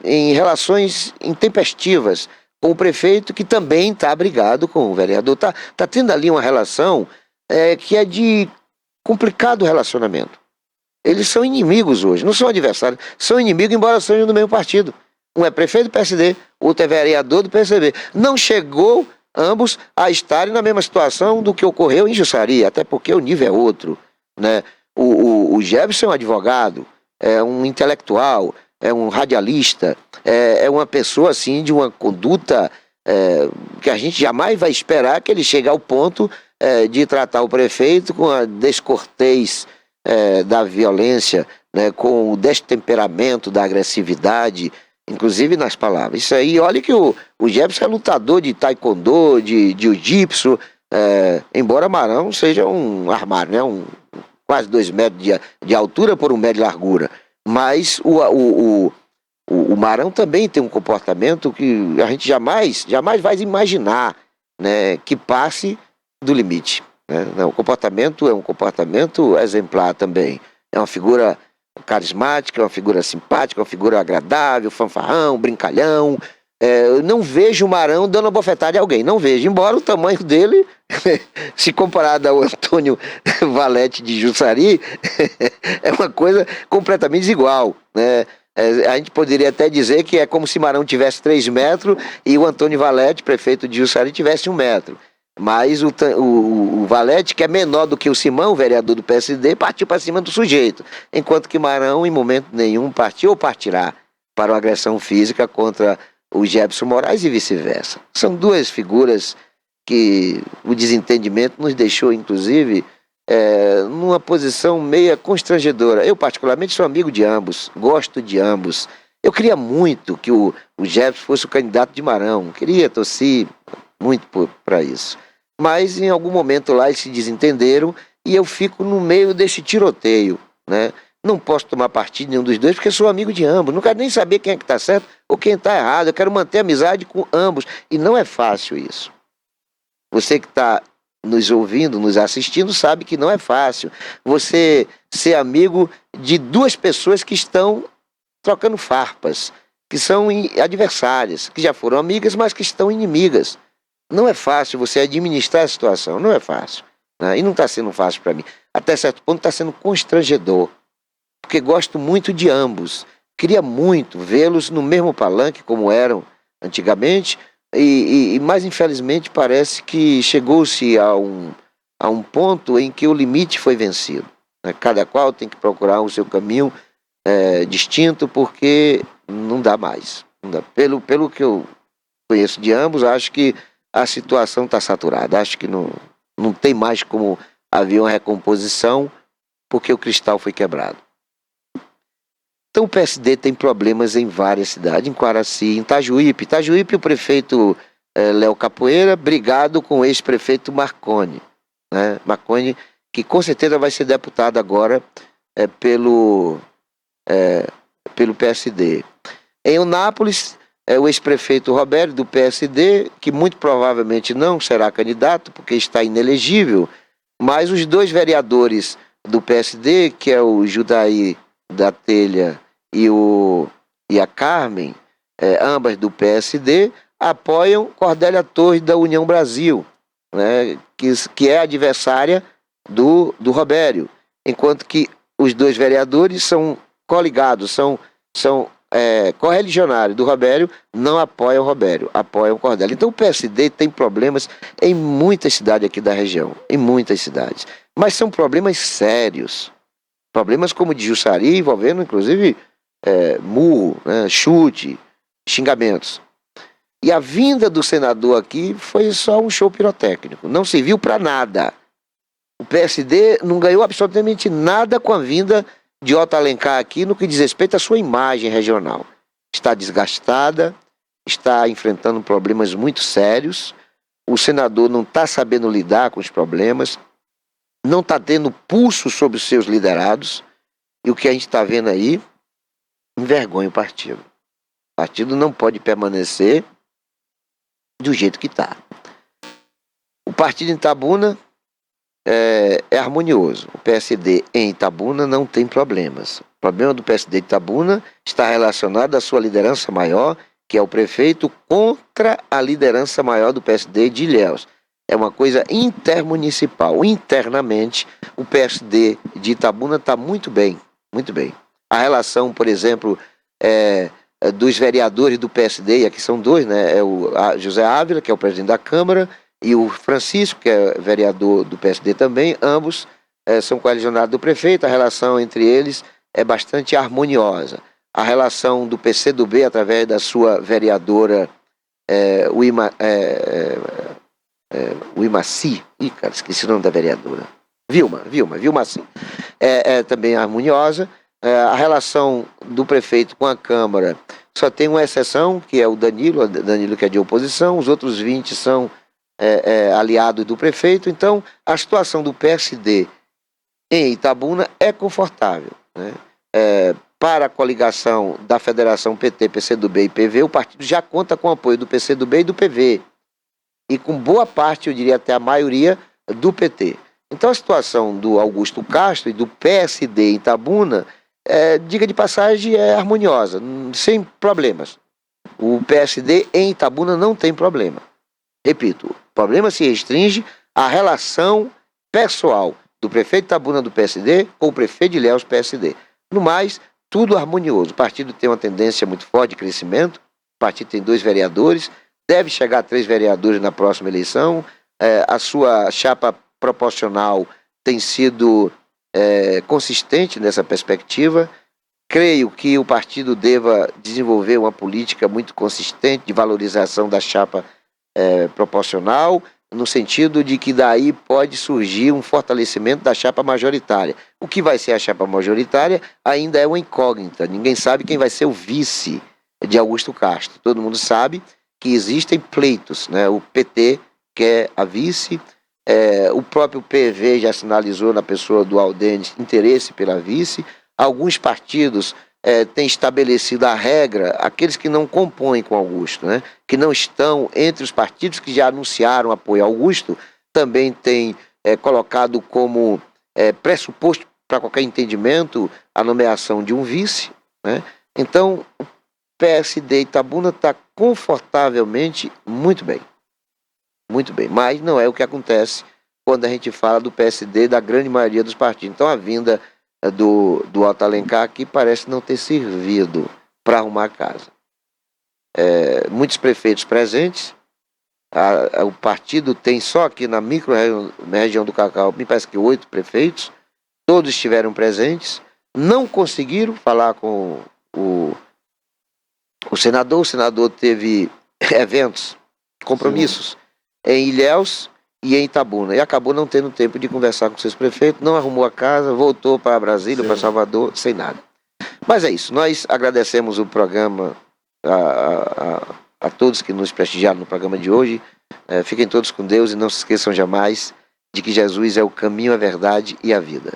em relações intempestivas com o prefeito, que também está brigado com o vereador. Está tendo ali uma relação que é de complicado relacionamento. Eles são inimigos hoje, não são adversários, são inimigos, embora sejam do mesmo partido. Um é prefeito do PSD, outro é vereador do PSB. Não chegou ambos a estarem na mesma situação do que ocorreu em Jussari, até porque o nível é outro, né? O Jefferson é um advogado, é um intelectual, é um radialista, é uma pessoa assim de uma conduta que a gente jamais vai esperar que ele chegue ao ponto de tratar o prefeito com a descortez da violência, né, com o destemperamento da agressividade, inclusive nas palavras. Isso aí, olha que o Jefferson é lutador de taekwondo, de jiu-jitsu, embora Marão seja um armário, né, quase 2 metros de altura por 1 metro de largura. Mas o Marão também tem um comportamento que a gente jamais vai imaginar, né, que passe do limite. Né? O comportamento é um comportamento exemplar também. É uma figura carismática, uma figura simpática, uma figura agradável, fanfarrão, brincalhão. Eu não vejo o Marão dando uma bofetada em alguém, não vejo, embora o tamanho dele, se comparado ao Antônio Valete de Jussari, é uma coisa completamente desigual, né? A gente poderia até dizer que é como se Marão tivesse 3 metros e o Antônio Valete, prefeito de Jussari, tivesse 1 metro. Mas o Valete, que é menor do que o Simão, vereador do PSD, partiu para cima do sujeito, enquanto que Marão, em momento nenhum, partiu ou partirá para uma agressão física contra o Jefferson Moraes e vice-versa. São 2 figuras que o desentendimento nos deixou, inclusive, numa posição meia constrangedora. Eu, particularmente, sou amigo de ambos, gosto de ambos. Eu queria muito que o Jefferson fosse o candidato de Marão, queria torcer muito para isso. Mas em algum momento lá eles se desentenderam e eu fico no meio desse tiroteio, né? Não posso tomar partido de nenhum dos dois porque sou amigo de ambos. Não quero nem saber quem é que está certo ou quem está errado. Eu quero manter amizade com ambos. E não é fácil isso. Você que está nos ouvindo, nos assistindo, sabe que não é fácil. Você ser amigo de 2 pessoas que estão trocando farpas, que são adversárias, que já foram amigas, mas que estão inimigas. Não é fácil você administrar a situação, não é fácil, né? E não está sendo fácil para mim. Até certo ponto está sendo constrangedor, porque gosto muito de ambos. Queria muito vê-los no mesmo palanque como eram antigamente, mas infelizmente parece que chegou-se a um ponto em que o limite foi vencido, né? Cada qual tem que procurar o seu caminho distinto, porque não dá mais. Não dá. Pelo que eu conheço de ambos, acho que a situação está saturada. Acho que não tem mais como haver uma recomposição, porque o cristal foi quebrado. Então o PSD tem problemas em várias cidades, em Quaraci, em Itajuípe. Itajuípe, o prefeito Léo Capoeira, brigado com o ex-prefeito Marconi, né? Marconi, que com certeza vai ser deputado agora pelo PSD. Em Eunápolis, o ex-prefeito Roberto, do PSD, que muito provavelmente não será candidato, porque está inelegível, mas os 2 vereadores do PSD, que é o Judaí da Telha e a Carmen, ambas do PSD, apoiam Cordélia Torres da União Brasil, né, que é adversária do Robério, enquanto que os 2 vereadores são coligados, são correligionários do Robério, não apoiam o Robério, apoiam o Cordélia. Então o PSD tem problemas em muitas cidades aqui da região, em muitas cidades, mas são problemas sérios, problemas como o de Jussari, envolvendo inclusive murro, né, chute, xingamentos. E a vinda do senador aqui foi só um show pirotécnico, não serviu para nada. O PSD não ganhou absolutamente nada com a vinda de Otto Alencar aqui no que diz respeito à sua imagem regional. Está desgastada, está enfrentando problemas muito sérios, o senador não está sabendo lidar com os problemas, não está tendo pulso sobre os seus liderados, e o que a gente está vendo aí envergonha o partido. O partido não pode permanecer do jeito que está. O partido em Itabuna é harmonioso. O PSD em Itabuna não tem problemas. O problema do PSD de Itabuna está relacionado à sua liderança maior, que é o prefeito, contra a liderança maior do PSD de Ilhéus. É uma coisa intermunicipal. Internamente, o PSD de Itabuna está muito bem, muito bem. A relação, por exemplo, dos vereadores do PSD, e aqui são dois, né? É o José Ávila, que é o presidente da Câmara, e o Francisco, que é vereador do PSD também, ambos são coadjuvantes do prefeito. A relação entre eles é bastante harmoniosa. A relação do PCdoB, através da sua vereadora Uimaci, cara, esqueci o nome da vereadora, Vilmaci, é também harmoniosa. A relação do prefeito com a Câmara só tem uma exceção, que é o Danilo que é de oposição, os outros 20 são aliado do prefeito. Então a situação do PSD em Itabuna é confortável, né? Para a coligação da Federação PT, PCdoB e PV, o partido já conta com o apoio do PCdoB e do PV, e com boa parte, eu diria até a maioria, do PT. Então a situação do Augusto Castro e do PSD em Itabuna, diga de passagem, é harmoniosa, sem problemas. O PSD em Itabuna não tem problema. Repito, o problema se restringe à relação pessoal do prefeito de Itabuna do PSD com o prefeito de Ilhéus PSD. No mais, tudo harmonioso. O partido tem uma tendência muito forte de crescimento, o partido tem 2 vereadores, deve chegar a 3 vereadores na próxima eleição. A sua chapa proporcional tem sido consistente nessa perspectiva. Creio que o partido deva desenvolver uma política muito consistente de valorização da chapa proporcional, no sentido de que daí pode surgir um fortalecimento da chapa majoritária. O que vai ser a chapa majoritária ainda é uma incógnita. Ninguém sabe quem vai ser o vice de Augusto Castro. Todo mundo sabe que existem pleitos, né? O PT quer a vice, o próprio PV já sinalizou na pessoa do Aldenes interesse pela vice. Alguns partidos têm estabelecido a regra, aqueles que não compõem com Augusto, né? Que não estão entre os partidos que já anunciaram apoio a Augusto, também têm colocado como pressuposto para qualquer entendimento a nomeação de um vice, né? Então o PSD Itabuna está confortavelmente muito bem, mas não é o que acontece quando a gente fala do PSD da grande maioria dos partidos. Então a vinda do Otto Alencar aqui parece não ter servido para arrumar a casa. Muitos prefeitos presentes, o partido tem só aqui na micro-região do Cacau, me parece que 8 prefeitos, todos estiveram presentes, não conseguiram falar com o senador teve eventos, compromissos em Ilhéus e em Itabuna, e acabou não tendo tempo de conversar com seus prefeitos, não arrumou a casa, voltou para Brasília, para Salvador, sem nada. Mas é isso, nós agradecemos o programa, a todos que nos prestigiaram no programa de hoje. Fiquem todos com Deus e não se esqueçam jamais de que Jesus é o caminho, a verdade e a vida.